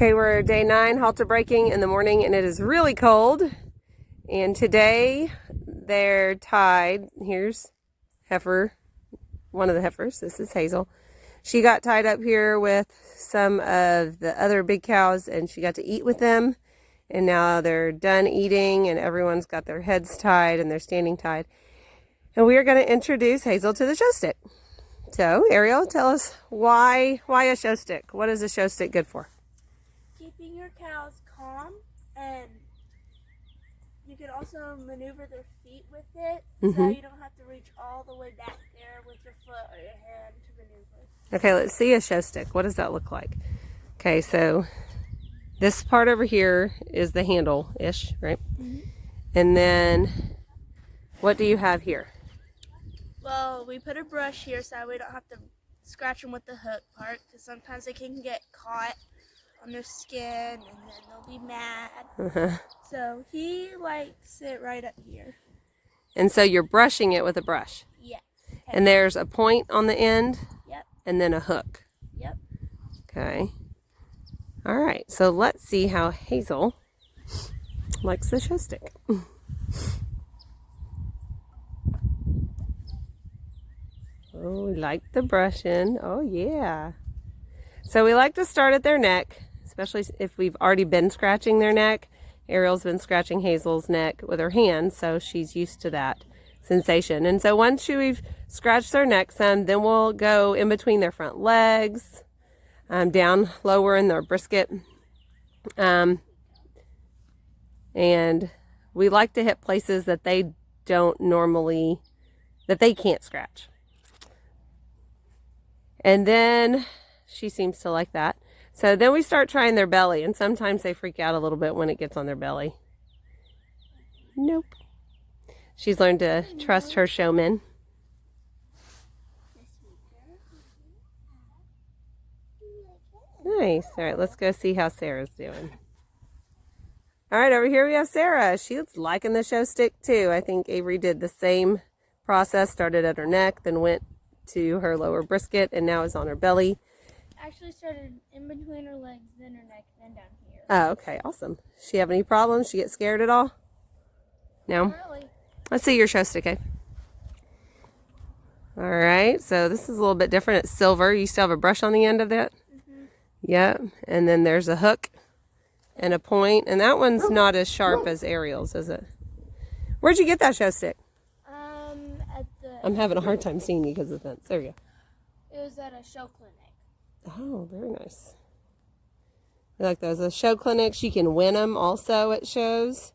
Okay, we're day 9, halter breaking in the morning, and it is really cold. And today they're tied. Here's Heifer, one of the heifers. This is Hazel. She got tied up here with some of the other big cows, and she got to eat with them. And now they're done eating, and everyone's got their heads tied, and they're standing tied. And we are going to introduce Hazel to the show stick. So, Ariel, tell us why a show stick? What is a show stick good for? Keeping your cows calm, and you can also maneuver their feet with it, so you don't have to reach all the way back there with your foot or your hand to maneuver. Okay, let's see a show stick. What does that look like? Okay, so this part over here is the handle-ish, right? And then what do you have here? Well, we put a brush here so we don't have to scratch them with the hook part, because sometimes they can get caught on their skin and then they'll be mad. So he likes it right up here. And so you're brushing it with a brush? Yes. And there's a point on the end? Yep. And then a hook? Yep. Okay. All right, so let's see how Hazel likes the show stick. Oh, we like the brushing. Oh, yeah. So we like to start at their neck, especially if we've already been scratching their neck. Ariel's been scratching Hazel's neck with her hands, so she's used to that sensation. And so once we've scratched their neck some, then we'll go in between their front legs, down lower in their brisket. And we like to hit places that they can't scratch. And then she seems to like that. So then we start trying their belly, and sometimes they freak out a little bit when it gets on their belly. Nope. She's learned to trust her showman. Nice. All right, let's go see how Sarah's doing. All right, over here we have Sarah. She's liking the show stick too. I think Avery did the same process, started at her neck, then went to her lower brisket, and now is on her belly. Actually started in between her legs, then her neck, then down here. Oh, okay, awesome. She have any problems? She get scared at all? No? Not really. Let's see your show stick, okay? All right, so this is a little bit different. It's silver. You still have a brush on the end of that? Yep, and then there's a hook and a point, and that one's not as sharp as Ariel's, is it? Where'd you get that show stick? I'm having a hard time seeing you because of the fence. There you go. It was at a show clinic. Oh, very nice. I like those. A show clinics, you can win them also at shows.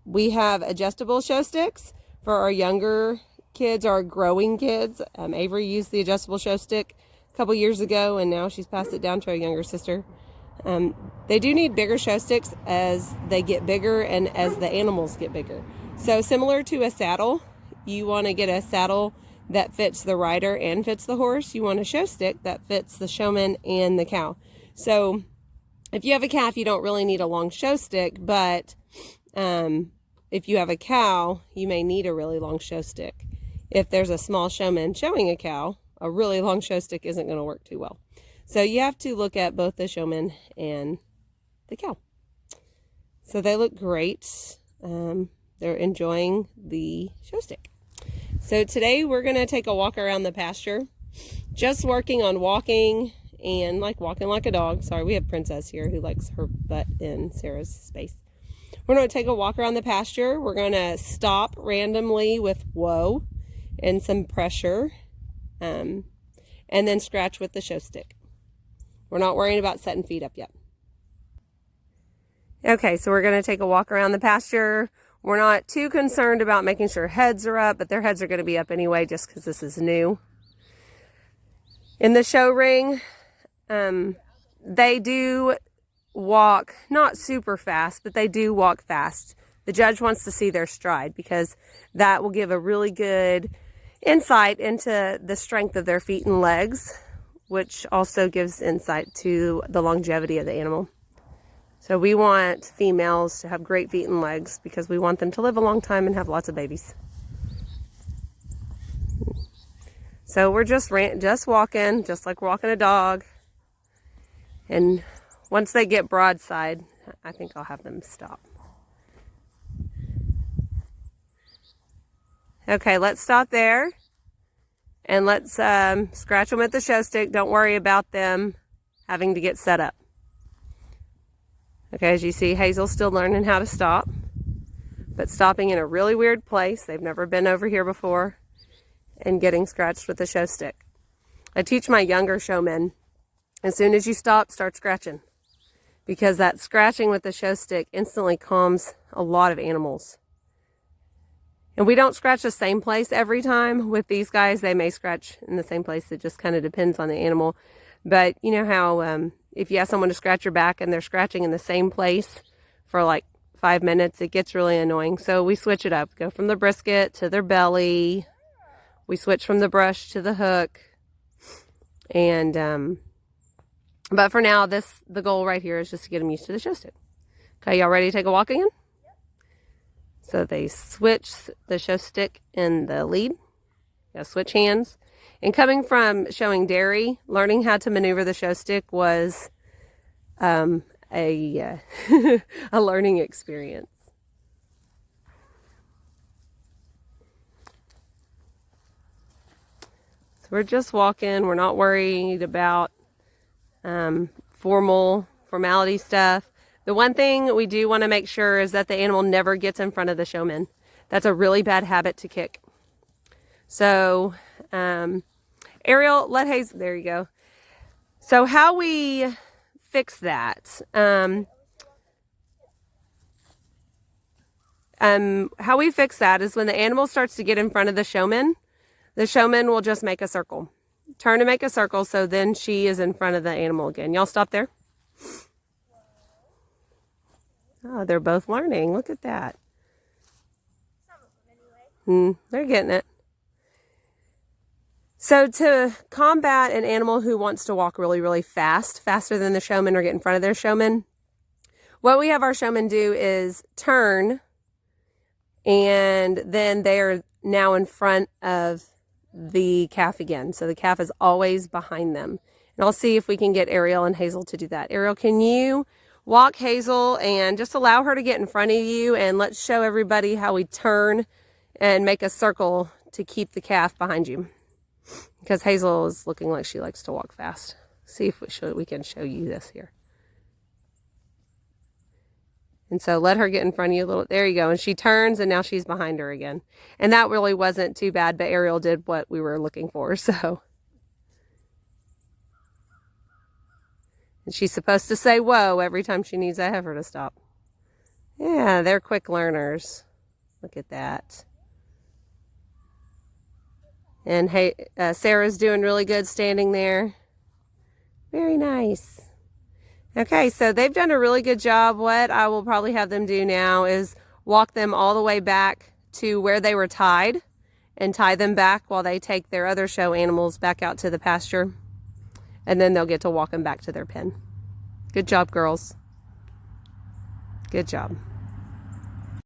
We have adjustable show sticks for our younger kids, our growing kids. Avery used the adjustable show stick a couple years ago, and now she's passed it down to our younger sister. They do need bigger show sticks as they get bigger and as the animals get bigger. So similar to a saddle, you want to get a saddle that fits the rider and fits the horse. You want a show stick that fits the showman and the cow. So if you have a calf, you don't really need a long show stick, but if you have a cow, you may need a really long show stick. If there's a small showman showing a cow, a really long show stick isn't going to work too well. So you have to look at both the showman and the cow. So they look great. They're enjoying the show stick. So today we're going to take a walk around the pasture, just working on walking and walking like a dog. Sorry, we have Princess here who likes her butt in Sarah's space. We're going to take a walk around the pasture. We're going to stop randomly with whoa and some pressure, and then scratch with the show stick. We're not worrying about setting feet up yet. Okay, so we're going to take a walk around the pasture. We're not too concerned about making sure heads are up, but their heads are going to be up anyway just because this is new. In the show ring, they do walk, not super fast, but they do walk fast. The judge wants to see their stride because that will give a really good insight into the strength of their feet and legs, which also gives insight to the longevity of the animal. So we want females to have great feet and legs because we want them to live a long time and have lots of babies. So we're just walking, just like walking a dog. And once they get broadside, I think I'll have them stop. Okay, let's stop there. And let's scratch them with the show stick. Don't worry about them having to get set up. Okay, as you see, Hazel's still learning how to stop, but stopping in a really weird place. They've never been over here before, and getting scratched with the show stick. I teach my younger showmen, as soon as you stop, start scratching, because that scratching with the show stick instantly calms a lot of animals. And we don't scratch the same place every time. With these guys, they may scratch in the same place. It just kind of depends on the animal. But you know how if you ask someone to scratch your back and they're scratching in the same place for like 5 minutes, it gets really annoying. So we switch it up. Go from the brisket to their belly. We switch from the brush to the hook. And but for now, the goal right here is just to get them used to the show stick. Okay, y'all ready to take a walk again? So they switch the show stick in the lead. Yeah, switch hands. And coming from showing dairy, learning how to maneuver the show stick was a a learning experience. So we're just walking. We're not worried about formality stuff. The one thing we do want to make sure is that the animal never gets in front of the showman. That's a really bad habit to kick. So, Ariel, let Hazel, there you go. So how we fix that, how we fix that is when the animal starts to get in front of the showman will just make a circle. Turn and make a circle, so then she is in front of the animal again. Y'all stop there. Oh, they're both learning. Look at that. They're getting it. So to combat an animal who wants to walk really, really fast, faster than the showman or get in front of their showman, what we have our showman do is turn, and then they are now in front of the calf again. So the calf is always behind them. And I'll see if we can get Ariel and Hazel to do that. Ariel, can you walk Hazel and just allow her to get in front of you, and let's show everybody how we turn and make a circle to keep the calf behind you. Because Hazel is looking like she likes to walk fast. See if we can show you this here. And so let her get in front of you a little. There you go. And she turns, and now she's behind her again. And that really wasn't too bad, but Ariel did what we were looking for. So. And she's supposed to say whoa every time she needs a heifer to stop. Yeah, they're quick learners. Look at that. And hey, Sarah's doing really good standing there. Very nice. Okay, so they've done a really good job. What I will probably have them do now is walk them all the way back to where they were tied and tie them back while they take their other show animals back out to the pasture. And then they'll get to walk them back to their pen. Good job, girls. Good job.